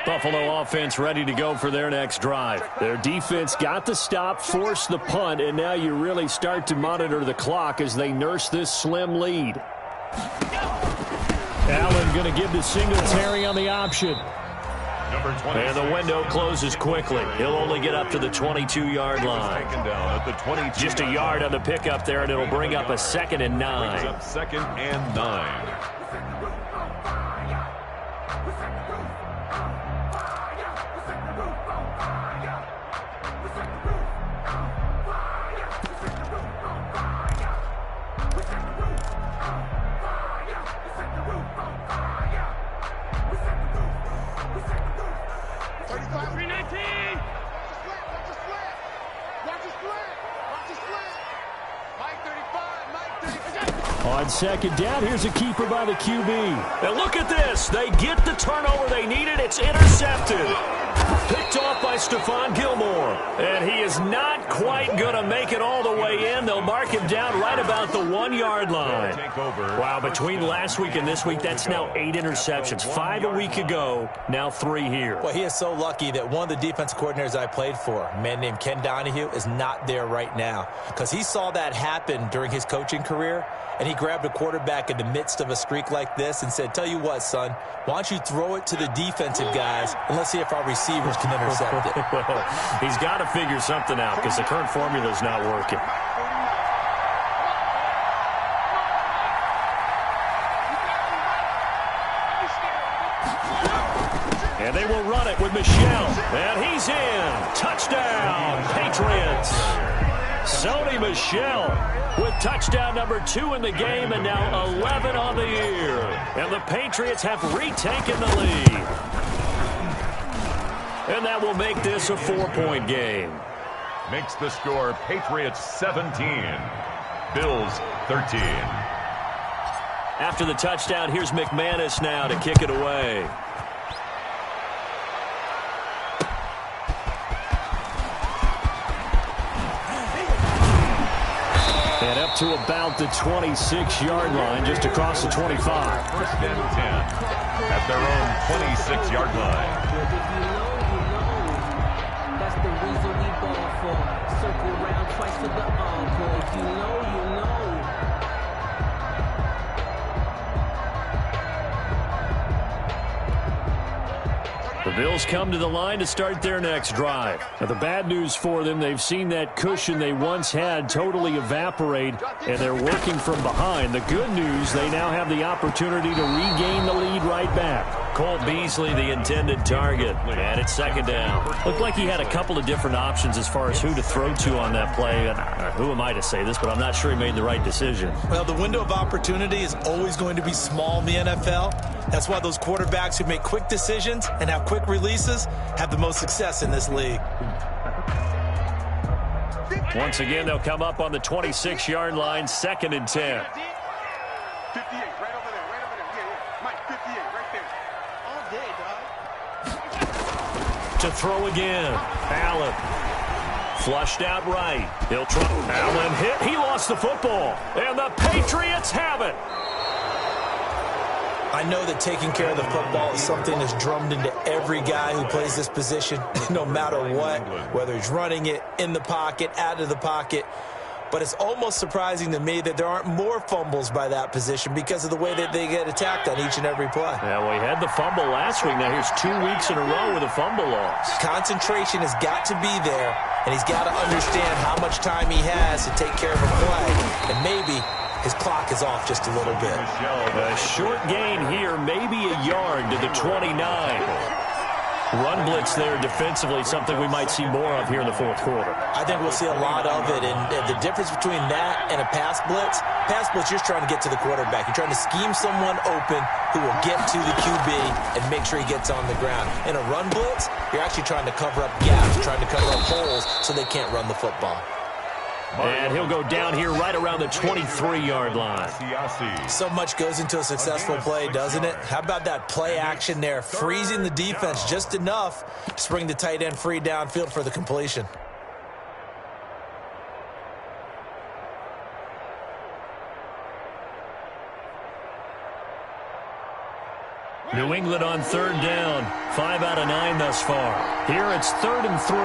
Buffalo offense ready to go for their next drive. Their defense got the stop, forced the punt, and now you really start to monitor the clock as they nurse this slim lead. Allen going to give to Singletary on the option. And the window closes quickly. He'll only get up to the 22-yard line. Just a yard on the pickup there, and it'll bring up a 2nd and 9. 2nd and 9. On 2nd down, here's a keeper by the QB. And look at this. They get the turnover they needed. It's intercepted. Picked off by Stephon Gilmore. And he is not quite going to make it all the way in. They'll mark him down right about the 1-yard line. Wow, between last week and this week, that's now 8 interceptions. 5 a week ago, now 3 here. Well, he is so lucky that one of the defense coordinators I played for, a man named Ken Donahue, is not there right now. Because he saw that happen during his coaching career, and he grabbed a quarterback in the midst of a streak like this and said, tell you what, son, why don't you throw it to the defensive guys, and let's see if our receivers can intercept it. Well, he's got to figure something out because the current formula is not working. And they will run it with Michel. And he's in. Touchdown, Patriots. Sony Michel with touchdown number 2 in the game, and now 11 on the year. And the Patriots have retaken the lead. And that will make this a 4-point game. Makes the score Patriots 17, Bills 13. After the touchdown, here's McManus now to kick it away. And up to about the 26-yard line, just across the 25. 1st and 10 at their own 26-yard line. That's the reason we ball for. Circle round twice for the encore. If you know, you know. The Bills come to the line to start their next drive. Now, the bad news for them, they've seen that cushion they once had totally evaporate, and they're working from behind. The good news, they now have the opportunity to regain the lead right back. Cole Beasley, the intended target, and it's 2nd down. Looked like he had a couple of different options as far as who to throw to on that play. And who am I to say this, but I'm not sure he made the right decision. Well, the window of opportunity is always going to be small in the NFL. That's why those quarterbacks who make quick decisions and have quick releases have the most success in this league. Once again, they'll come up on the 26-yard line, 2nd and 10. 58, right over there, right over there. Yeah, yeah. Mike, 58, right there. All day, dog. To throw again. Allen. Flushed out right. He'll try. Allen hit. He lost the football. And the Patriots have it. I know that taking care of the football is something that's drummed into every guy who plays this position, no matter what, whether he's running it, in the pocket, out of the pocket. But it's almost surprising to me that there aren't more fumbles by that position because of the way that they get attacked on each and every play. Yeah, well, he had the fumble last week. Now here's 2 weeks in a row with a fumble loss. Concentration has got to be there, and he's got to understand how much time he has to take care of a play. And maybe his clock is off just a little bit. A short gain here, maybe a yard to the 29. Run blitz there defensively, something we might see more of here in the fourth quarter. I think we'll see a lot of it, and the difference between that and a pass blitz, you're just trying to get to the quarterback. You're trying to scheme someone open who will get to the QB and make sure he gets on the ground. In a run blitz, you're actually trying to cover up gaps, trying to cover up holes so they can't run the football. And he'll go down here right around the 23-yard line. So much goes into a successful play, doesn't it? How about that play action there, freezing the defense just enough to bring the tight end free downfield for the completion. New England on third down. 5 out of 9 thus far. Here it's 3rd and 3.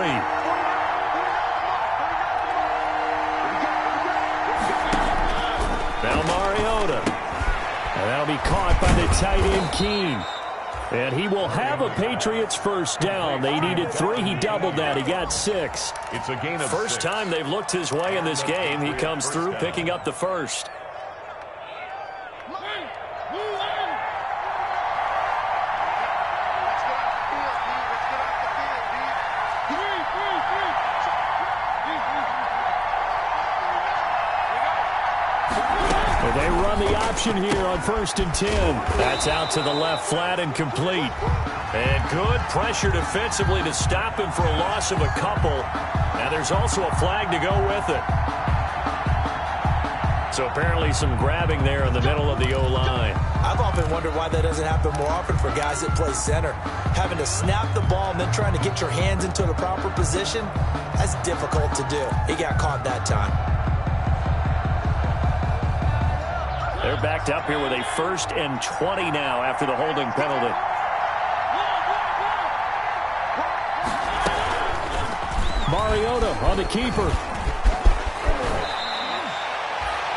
Now Mariota. And that'll be caught by the tight end Keene. And he will have a Patriots first down. They needed 3. He doubled that. He got 6. It's a gain of First 6. time they've looked his way in this game. He comes through picking up the first. They run the option here on 1st and 10. That's out to the left, flat and complete. And good pressure defensively to stop him for a loss of a couple. Now there's also a flag to go with it. So apparently some grabbing there in the middle of the O-line. I've often wondered why that doesn't happen more often for guys that play center. Having to snap the ball and then trying to get your hands into the proper position, that's difficult to do. He got caught that time. They're backed up here with a 1st and 20 now after the holding penalty. Mariota on the keeper.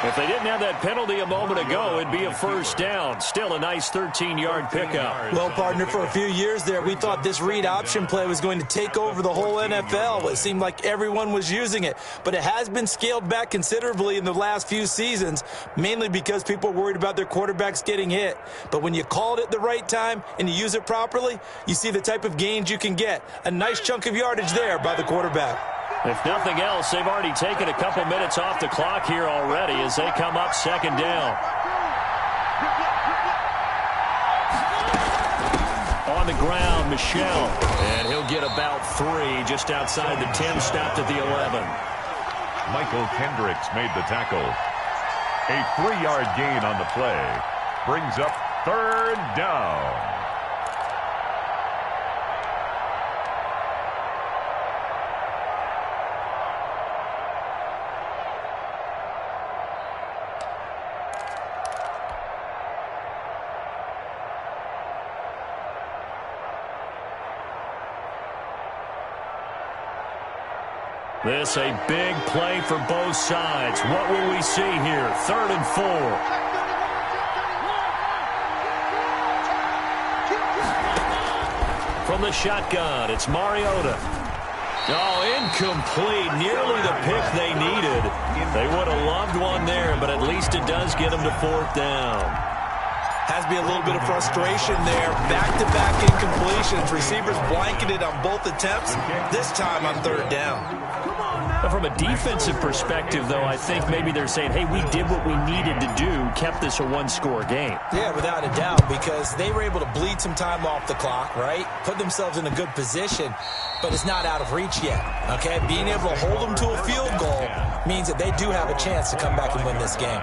If they didn't have that penalty a moment ago, it'd be a first down. Still a nice 13-yard pickup. Well, partner, for a few years there, we thought this read option play was going to take over the whole NFL. It seemed like everyone was using it. But it has been scaled back considerably in the last few seasons, mainly because people are worried about their quarterbacks getting hit. But when you call it at the right time and you use it properly, you see the type of gains you can get. A nice chunk of yardage there by the quarterback. If nothing else, they've already taken a couple minutes off the clock here already as they come up 2nd down. On the ground, Michel. And he'll get about 3 just outside the 10, stopped at the 11. Michael Kendricks made the tackle. A 3-yard gain on the play. Brings up 3rd down. This a big play for both sides. What will we see here? 3rd and 4. From the shotgun, it's Mariota. Oh, incomplete. Nearly the pick they needed. They would have loved one there, but at least it does get them to 4th down. Has to be a little bit of frustration there. Back-to-back incompletions. Receivers blanketed on both attempts, this time on 3rd down. From a defensive perspective, though, I think maybe they're saying, hey, we did what we needed to do, kept this a 1-score game. Yeah, without a doubt, because they were able to bleed some time off the clock, right? Put themselves in a good position, but it's not out of reach yet, okay? Being able to hold them to a field goal means that they do have a chance to come back and win this game.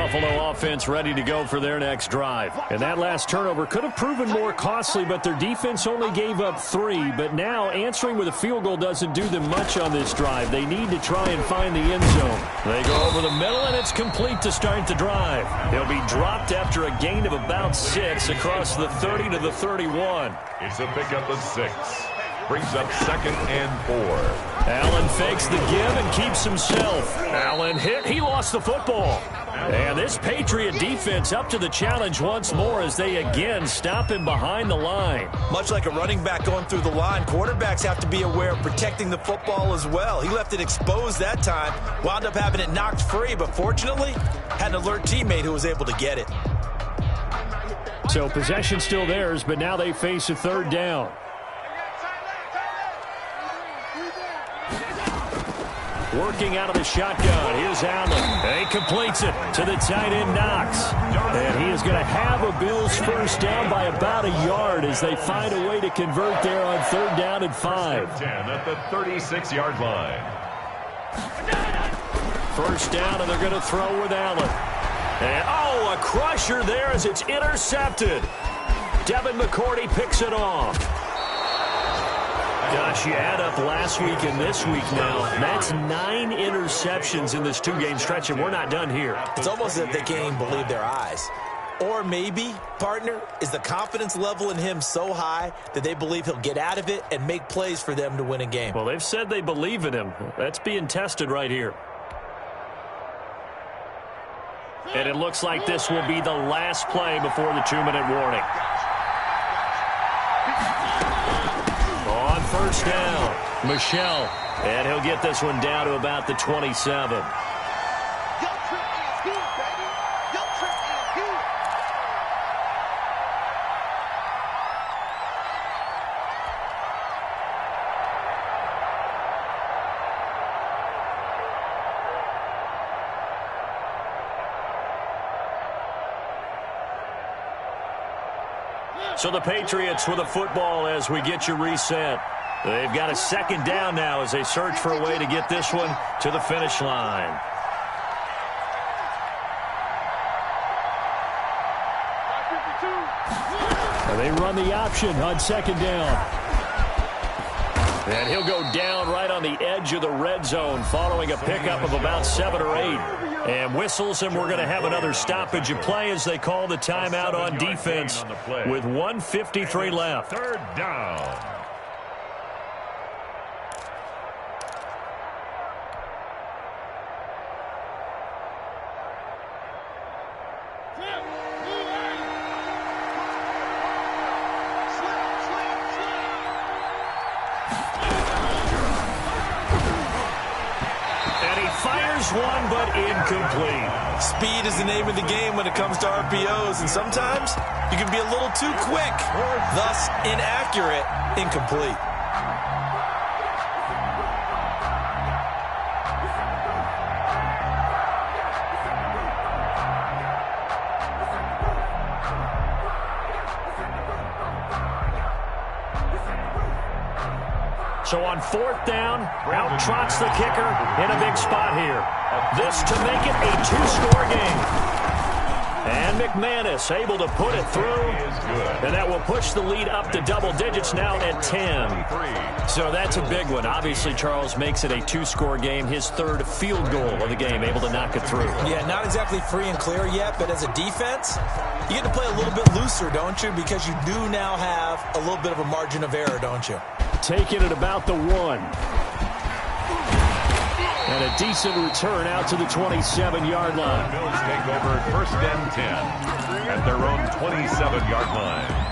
Buffalo offense ready to go for their next drive. And that last turnover could have proven more costly, but their defense only gave up 3. But now answering with a field goal doesn't do them much on this drive. They need to try and find the end zone. They go over the middle, and it's complete to start the drive. They'll be dropped after a gain of about 6 across the 30 to the 31. It's a pickup of 6. Brings up 2nd and 4. Allen fakes the give and keeps himself. Allen hit. He lost the football. And this Patriot defense up to the challenge once more as they again stop him behind the line. Much like a running back going through the line, quarterbacks have to be aware of protecting the football as well. He left it exposed that time, wound up having it knocked free, but fortunately had an alert teammate who was able to get it. So possession still theirs, but now they face a 3rd down. Working out of the shotgun. Here's Allen. And he completes it to the tight end, Knox. And he is going to have a Bills first down by about a yard as they find a way to convert there on 3rd down and 5. 10 at the 36-yard line. First down, and they're going to throw with Allen. And, a crusher there as it's intercepted. Devin McCourty picks it off. Gosh, you add up last week and this week now. That's 9 interceptions in this 2-game stretch, and we're not done here. It's almost as if they can't even believe their eyes. Or maybe, partner, is the confidence level in him so high that they believe he'll get out of it and make plays for them to win a game. Well, they've said they believe in him. That's being tested right here. And it looks like this will be the last play before the 2-minute warning. On first down, Michel. And he'll get this one down to about the 27. So the Patriots with a football as we get you reset. They've got a 2nd down now as they search for a way to get this one to the finish line. And they run the option on 2nd down. And he'll go down right on the edge of the red zone following a pickup of about 7 or 8. And whistles, and we're going to have another stoppage of play as they call the timeout on defense with 1:53 left. 3rd down. One, but incomplete. Speed is the name of the game when it comes to RPOs, and sometimes you can be a little too quick, thus inaccurate, incomplete. So on 4th down, out trots the kicker in a big spot here. This to make it a 2-score game. And McManus able to put it through. And that will push the lead up to double digits now at 10. So that's a big one. Obviously, Charles makes it a 2-score game. His 3rd field goal of the game, able to knock it through. Yeah, not exactly free and clear yet, but as a defense, you get to play a little bit looser, don't you? Because you do now have a little bit of a margin of error, don't you? Taking it about the 1. And a decent return out to the 27-yard line. The Bills take over 1st and 10 at their own 27-yard line.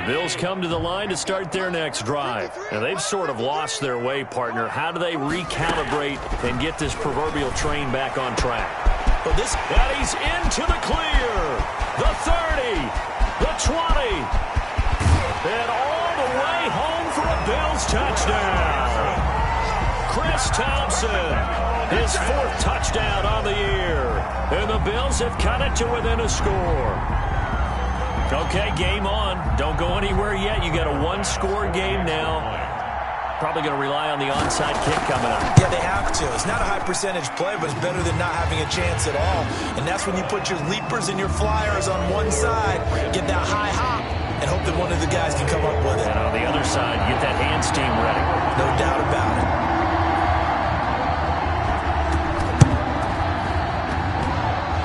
Bills come to the line to start their next drive. And they've sort of lost their way, partner. How do they recalibrate and get this proverbial train back on track? Well, and he's into the clear. The 30. The 20. And all the way home for a Bills touchdown. Chris Thompson, his 4th touchdown on the year. And the Bills have cut it to within a score. Okay, game on. Don't go anywhere yet. You got a 1-score game now. Probably going to rely on the onside kick coming up. Yeah, they have to. It's not a high-percentage play, but it's better than not having a chance at all. And that's when you put your leapers and your flyers on one side, get that high hop, and hope that one of the guys can come up with it. And on the other side, get that hands team ready. No doubt about it.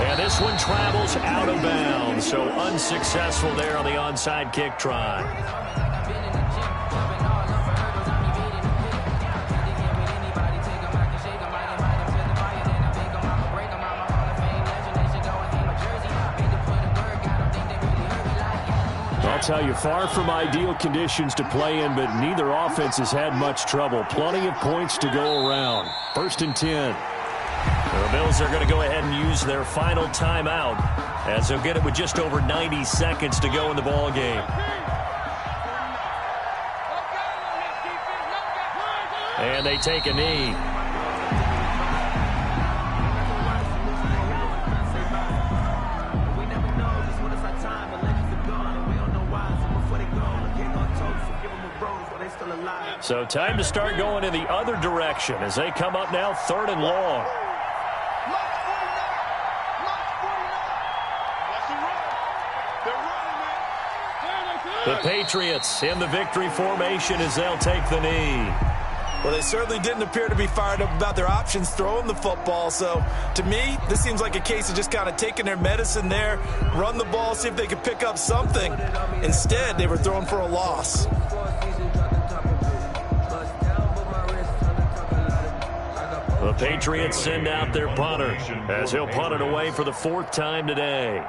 And this one travels out of bounds, so unsuccessful there on the onside kick try. I'll tell you, far from ideal conditions to play in, but neither offense has had much trouble. Plenty of points to go around. 1st and 10. The Bills are going to go ahead and use their final timeout as they'll get it with just over 90 seconds to go in the ball game. And they take a knee. So time to start going in the other direction as they come up now 3rd and long. The Patriots in the victory formation as they'll take the knee. Well, they certainly didn't appear to be fired up about their options throwing the football. So, to me, this seems like a case of just kind of taking their medicine there, run the ball, see if they could pick up something. Instead, they were throwing for a loss. The Patriots send out their punter as he'll punt it away for the 4th time today.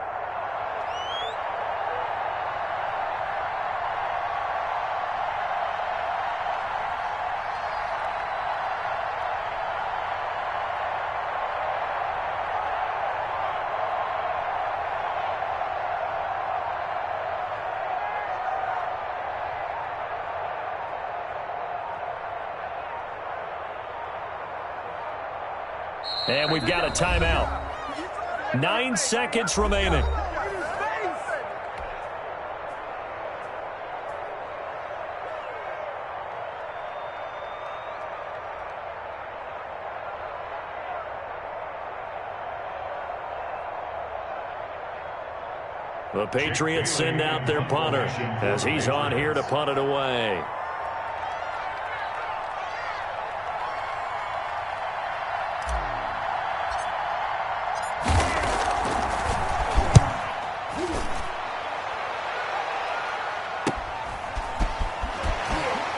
And we've got a timeout. 9 seconds remaining. The Patriots send out their punter as he's on here to punt it away.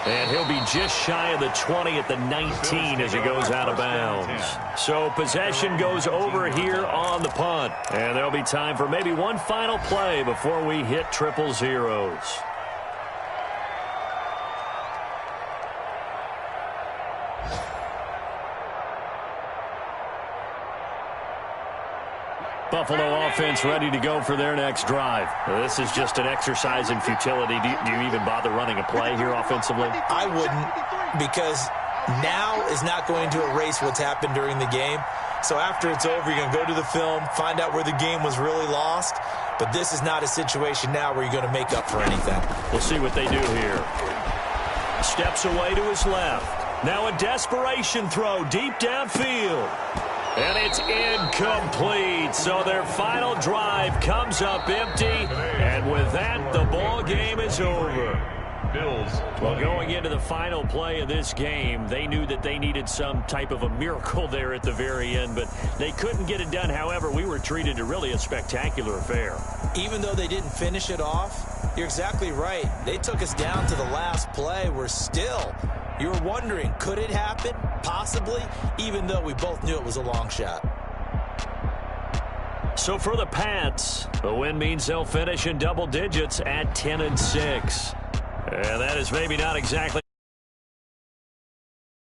And he'll be just shy of the 20 at the 19 as he goes out of bounds. So possession goes over here on the punt. And there'll be time for maybe one final play before we hit triple zeros. Buffalo offense ready to go for their next drive. This is just an exercise in futility. Do you even bother running a play here offensively? I wouldn't, because now is not going to erase what's happened during the game. So after it's over, you're going to go to the film, find out where the game was really lost. But this is not a situation now where you're going to make up for anything. We'll see what they do here. Steps away to his left. Now a desperation throw deep downfield. And it's incomplete. So their final drive comes up empty. And with that, the ball game is over. Well, going into the final play of this game, they knew that they needed some type of a miracle there at the very end, but they couldn't get it done. However, we were treated to really a spectacular affair. Even though they didn't finish it off, you're exactly right. They took us down to the last play. We're still, you were wondering, could it happen? Possibly, even though we both knew it was a long shot. So for the Pats, the win means they'll finish in double digits at 10-6. And that is maybe not exactly